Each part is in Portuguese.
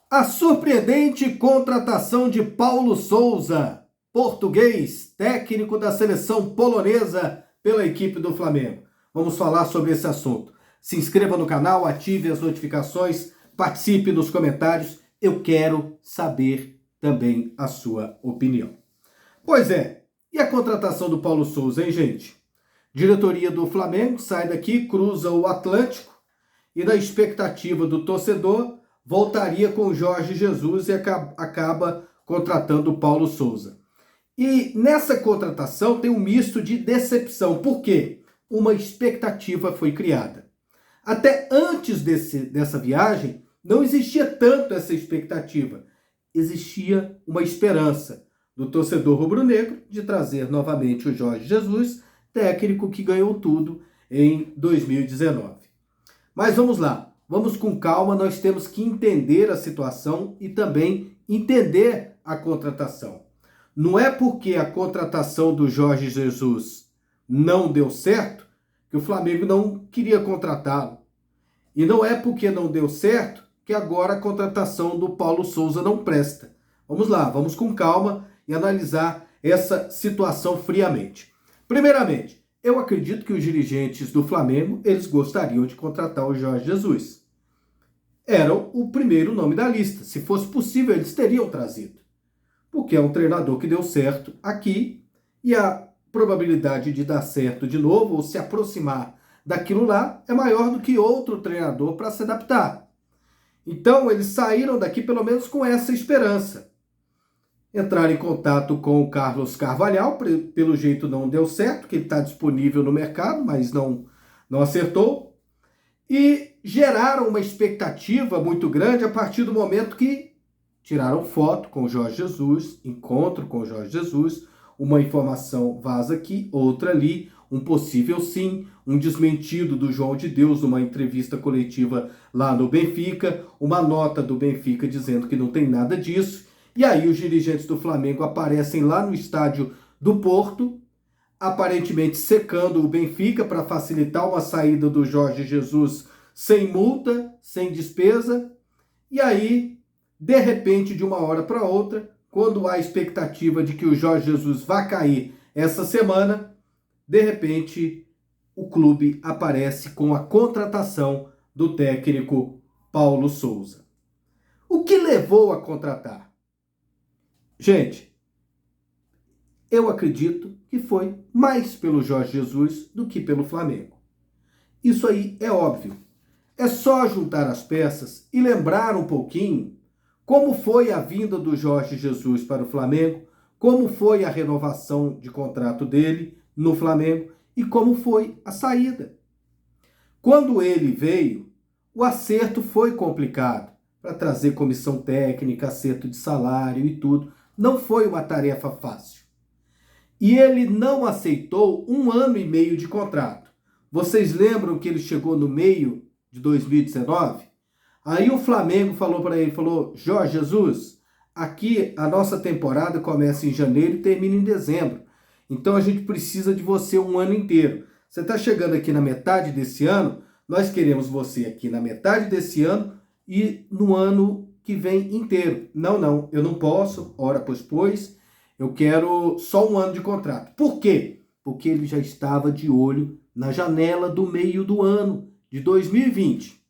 A surpreendente contratação de Paulo Sousa, português, técnico da seleção polonesa pela equipe do Flamengo. Vamos falar sobre esse assunto. Se inscreva no canal, ative as notificações, participe nos comentários. Eu quero saber também a sua opinião. Pois é, e a contratação do Paulo Sousa, hein, gente? Diretoria do Flamengo sai daqui, cruza o Atlântico e na expectativa do torcedor voltaria com o Jorge Jesus e acaba contratando o Paulo Sousa. E nessa contratação tem um misto de decepção. Por quê? Uma expectativa foi criada. Até antes dessa viagem, não existia tanto essa expectativa. Existia uma esperança do torcedor rubro-negro de trazer novamente o Jorge Jesus, técnico que ganhou tudo em 2019. Mas vamos lá. Vamos com calma, nós temos que entender a situação e também entender a contratação. Não é porque a contratação do Jorge Jesus não deu certo que o Flamengo não queria contratá-lo. E não é porque não deu certo que agora a contratação do Paulo Sousa não presta. Vamos lá, vamos com calma e analisar essa situação friamente. Primeiramente, eu acredito que os dirigentes do Flamengo, eles gostariam de contratar o Jorge Jesus. Era o primeiro nome da lista. Se fosse possível, eles teriam trazido. Porque é um treinador que deu certo aqui e a probabilidade de dar certo de novo ou se aproximar daquilo lá é maior do que outro treinador para se adaptar. Então, eles saíram daqui pelo menos com essa esperança. Entraram em contato com o Carlos Carvalhal, pelo jeito não deu certo, que ele está disponível no mercado, mas não acertou. E geraram uma expectativa muito grande a partir do momento que tiraram foto com o Jorge Jesus, encontro com o Jorge Jesus, uma informação vaza aqui, outra ali, um possível sim, um desmentido do João de Deus numa entrevista coletiva lá no Benfica, uma nota do Benfica dizendo que não tem nada disso. E aí os dirigentes do Flamengo aparecem lá no estádio do Porto, aparentemente secando o Benfica para facilitar uma saída do Jorge Jesus sem multa, sem despesa. E aí, de repente, de uma hora para outra, quando há a expectativa de que o Jorge Jesus vá cair essa semana, de repente o clube aparece com a contratação do técnico Paulo Sousa. O que levou a contratar? Gente, eu acredito que foi mais pelo Jorge Jesus do que pelo Flamengo. Isso aí é óbvio. É só juntar as peças e lembrar um pouquinho como foi a vinda do Jorge Jesus para o Flamengo, como foi a renovação de contrato dele no Flamengo e como foi a saída. Quando ele veio, o acerto foi complicado para trazer comissão técnica, acerto de salário e tudo. Não foi uma tarefa fácil. E ele não aceitou 1 ano e meio de contrato. Vocês lembram que ele chegou no meio de 2019? Aí o Flamengo falou para ele, Jorge Jesus, aqui a nossa temporada começa em janeiro e termina em dezembro. Então a gente precisa de você 1 ano inteiro. Você está chegando aqui na metade desse ano, nós queremos você aqui na metade desse ano e no ano que vem inteiro. Não, eu não posso, ora pois, eu quero só 1 ano de contrato. Por quê? Porque ele já estava de olho na janela do meio do ano, de 2020.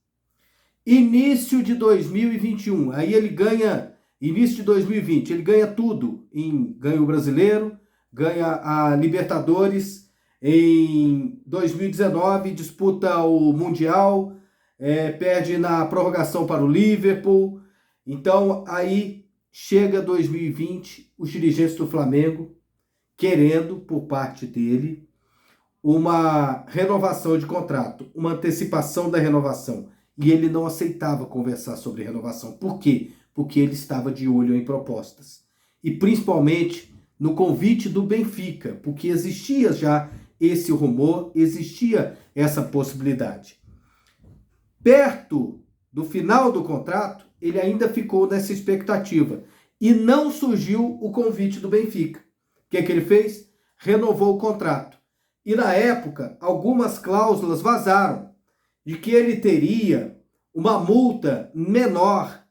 Início de 2021, aí ele ganha, início de 2020, ele ganha tudo, ganha o Brasileiro, ganha a Libertadores, em 2019 disputa o Mundial, perde na prorrogação para o Liverpool. Então aí chega 2020, os dirigentes do Flamengo querendo, por parte dele, uma renovação de contrato, uma antecipação da renovação. E ele não aceitava conversar sobre renovação. Por quê? Porque ele estava de olho em propostas. E principalmente no convite do Benfica, porque existia já esse rumor, existia essa possibilidade. Perto do final do contrato, ele ainda ficou nessa expectativa. E não surgiu o convite do Benfica. O que ele fez? Renovou o contrato. E na época, algumas cláusulas vazaram de que ele teria uma multa menor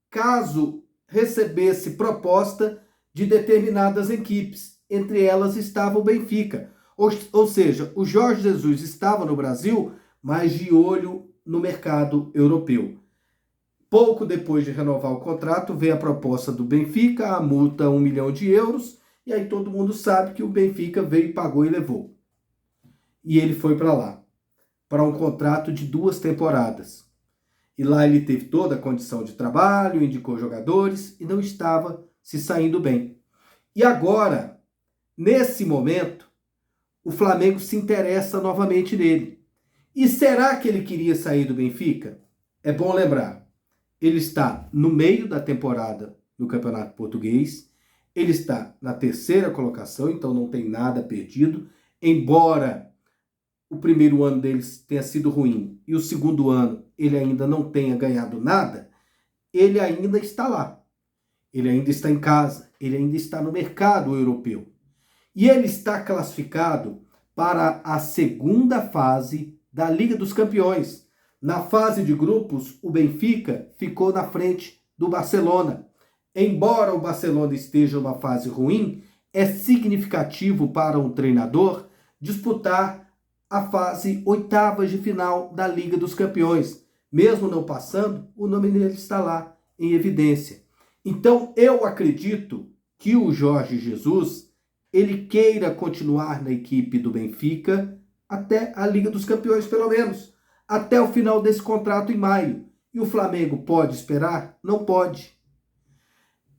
caso recebesse proposta de determinadas equipes. Entre elas estava o Benfica. Ou seja, o Jorge Jesus estava no Brasil, mas de olho no mercado europeu. Pouco depois de renovar o contrato, veio a proposta do Benfica, a multa 1 milhão de euros, e aí todo mundo sabe que o Benfica veio, pagou e levou. E ele foi para lá, para um contrato de 2 temporadas. E lá ele teve toda a condição de trabalho, indicou jogadores e não estava se saindo bem. E agora, nesse momento, o Flamengo se interessa novamente nele. E será que ele queria sair do Benfica? É bom lembrar, ele está no meio da temporada no Campeonato Português, ele está na 3ª colocação, então não tem nada perdido, embora o primeiro ano deles tenha sido ruim e o segundo ano ele ainda não tenha ganhado nada, ele ainda está lá. Ele ainda está em casa, ele ainda está no mercado europeu. E ele está classificado para a 2ª fase da Liga dos Campeões. Na fase de grupos, o Benfica ficou na frente do Barcelona. Embora o Barcelona esteja numa fase ruim, é significativo para um treinador disputar a fase 8ª de final da Liga dos Campeões. Mesmo não passando, o nome dele está lá em evidência. Então, eu acredito que o Jorge Jesus, ele queira continuar na equipe do Benfica até a Liga dos Campeões, pelo menos, até o final desse contrato em maio. E o Flamengo pode esperar? Não pode.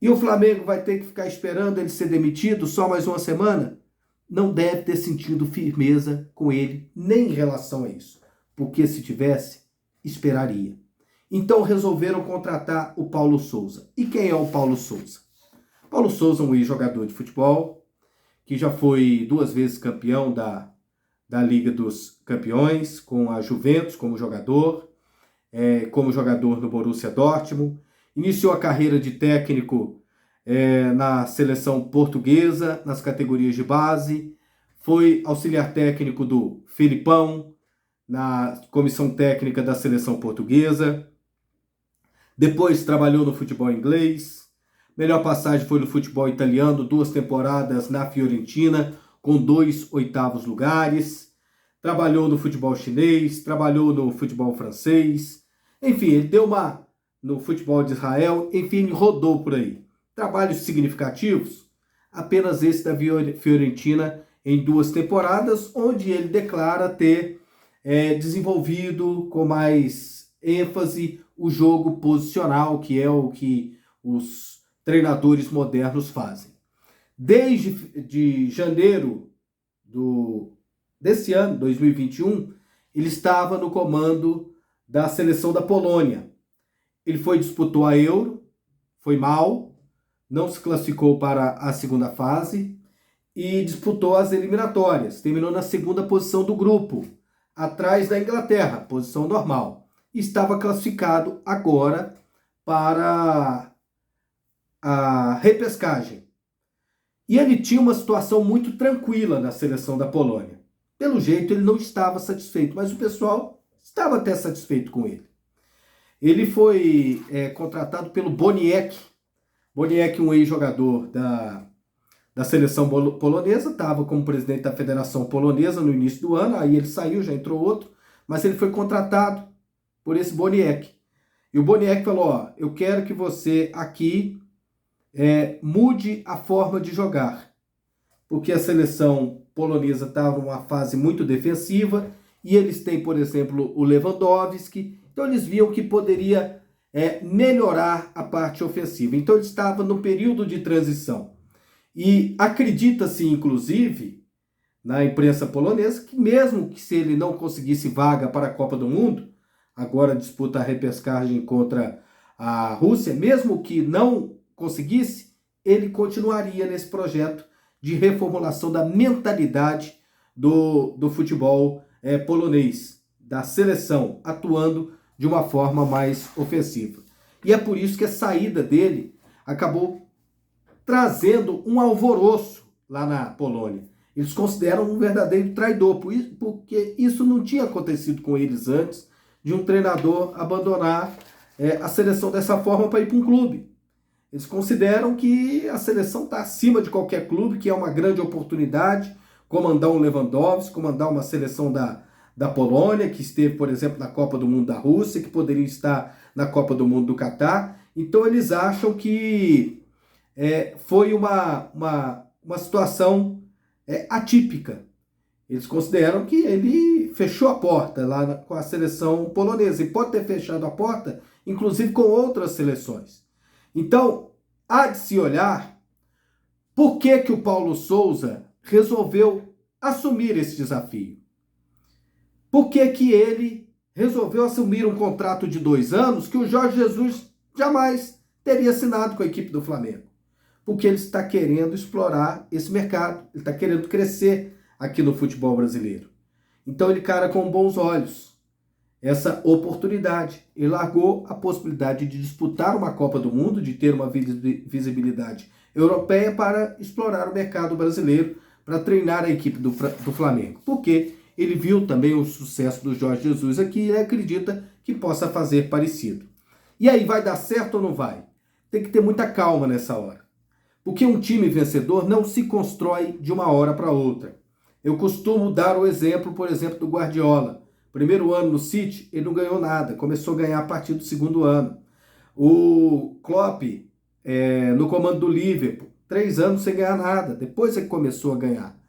E o Flamengo vai ter que ficar esperando ele ser demitido só mais uma semana? Não deve ter sentido firmeza com ele, nem em relação a isso. Porque se tivesse, esperaria. Então resolveram contratar o Paulo Souza. E quem é o Paulo Souza? Paulo Souza é um ex-jogador de futebol, que já foi 2 vezes campeão da Liga dos Campeões, com a Juventus como jogador no Borussia Dortmund. Iniciou a carreira de técnico na seleção portuguesa, nas categorias de base. Foi auxiliar técnico do Felipão, na comissão técnica da seleção portuguesa. Depois trabalhou no futebol inglês. Melhor passagem foi no futebol italiano, 2 temporadas na Fiorentina, com 2 8º lugares. Trabalhou no futebol chinês, trabalhou no futebol francês. Enfim, ele deu no futebol de Israel, enfim, ele rodou por aí. Trabalhos significativos, apenas esse da Fiorentina em 2 temporadas, onde ele declara ter desenvolvido com mais ênfase o jogo posicional, que é o que os treinadores modernos fazem. Desde de janeiro desse ano, 2021, ele estava no comando da seleção da Polônia. Ele disputou a Euro, foi mal, não se classificou para a 2ª fase e disputou as eliminatórias. Terminou na 2ª posição do grupo, atrás da Inglaterra, posição normal. Estava classificado agora para a repescagem. E ele tinha uma situação muito tranquila na seleção da Polônia. Pelo jeito, ele não estava satisfeito, mas o pessoal estava até satisfeito com ele. Ele foi contratado pelo Boniek. Boniek, um ex-jogador da seleção polonesa, estava como presidente da Federação Polonesa no início do ano, aí ele saiu, já entrou outro, mas ele foi contratado por esse Boniek. E o Boniek falou, eu quero que você aqui mude a forma de jogar, porque a seleção polonesa estava numa fase muito defensiva, e eles têm, por exemplo, o Lewandowski, então eles viam que poderia melhorar a parte ofensiva. Então ele estava no período de transição. E acredita-se, inclusive, na imprensa polonesa, que mesmo que se ele não conseguisse vaga para a Copa do Mundo, agora disputa a repescagem contra a Rússia, mesmo que não conseguisse, ele continuaria nesse projeto de reformulação da mentalidade do futebol polonês, da seleção, atuando de uma forma mais ofensiva. E é por isso que a saída dele acabou trazendo um alvoroço lá na Polônia. Eles consideram um verdadeiro traidor, porque isso não tinha acontecido com eles antes, de um treinador abandonar a seleção dessa forma para ir para um clube. Eles consideram que a seleção está acima de qualquer clube, que é uma grande oportunidade comandar um Lewandowski, comandar uma seleção da Polônia, que esteve, por exemplo, na Copa do Mundo da Rússia, que poderia estar na Copa do Mundo do Catar. Então eles acham que foi uma situação atípica. Eles consideram que ele fechou a porta lá com a seleção polonesa, e pode ter fechado a porta, inclusive com outras seleções. Então, há de se olhar por que o Paulo Souza resolveu assumir esse desafio. Por que ele resolveu assumir um contrato de 2 anos que o Jorge Jesus jamais teria assinado com a equipe do Flamengo? Porque ele está querendo explorar esse mercado, ele está querendo crescer aqui no futebol brasileiro. Então ele encara com bons olhos essa oportunidade. Ele largou a possibilidade de disputar uma Copa do Mundo, de ter uma visibilidade europeia, para explorar o mercado brasileiro, para treinar a equipe do Flamengo. Porque ele viu também o sucesso do Jorge Jesus aqui e acredita que possa fazer parecido. E aí, vai dar certo ou não vai? Tem que ter muita calma nessa hora. Porque um time vencedor não se constrói de uma hora para outra. Eu costumo dar o exemplo, por exemplo, do Guardiola. Primeiro ano no City, ele não ganhou nada. Começou a ganhar a partir do segundo ano. O Klopp, no comando do Liverpool, 3 anos sem ganhar nada. Depois é que começou a ganhar.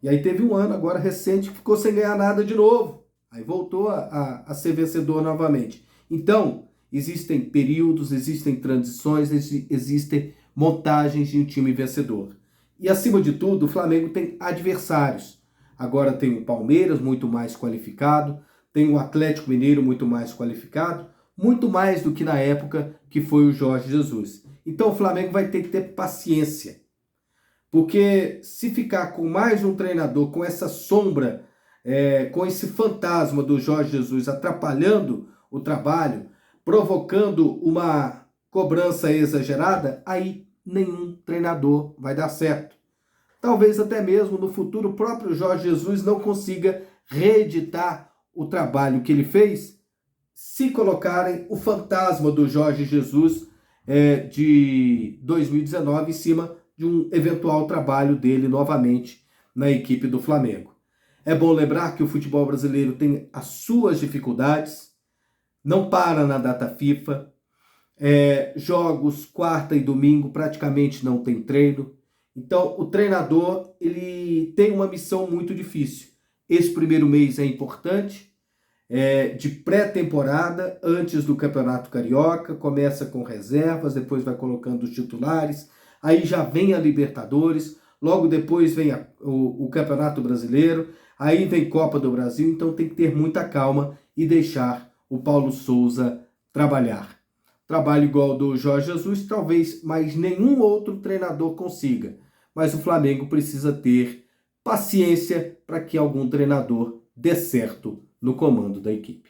E aí teve um ano agora recente que ficou sem ganhar nada de novo. Aí voltou a ser vencedor novamente. Então, existem períodos, existem transições, existem montagens de um time vencedor. E acima de tudo, o Flamengo tem adversários. Agora tem o Palmeiras, muito mais qualificado, tem o Atlético Mineiro, muito mais qualificado, muito mais do que na época que foi o Jorge Jesus. Então o Flamengo vai ter que ter paciência. Porque se ficar com mais um treinador, com essa sombra, com esse fantasma do Jorge Jesus atrapalhando o trabalho, provocando uma cobrança exagerada, aí nenhum treinador vai dar certo. Talvez até mesmo no futuro o próprio Jorge Jesus não consiga reeditar o trabalho que ele fez, se colocarem o fantasma do Jorge Jesus de 2019 em cima de um eventual trabalho dele novamente na equipe do Flamengo. É bom lembrar que o futebol brasileiro tem as suas dificuldades, não para na data FIFA, jogos quarta e domingo praticamente não tem treino. Então o treinador ele tem uma missão muito difícil. Esse primeiro mês é importante, de pré-temporada, antes do Campeonato Carioca, começa com reservas, depois vai colocando os titulares, aí já vem a Libertadores, logo depois vem o Campeonato Brasileiro, aí vem Copa do Brasil, então tem que ter muita calma e deixar o Paulo Souza trabalhar. Trabalho igual ao do Jorge Jesus, talvez mais nenhum outro treinador consiga, mas o Flamengo precisa ter paciência para que algum treinador dê certo no comando da equipe.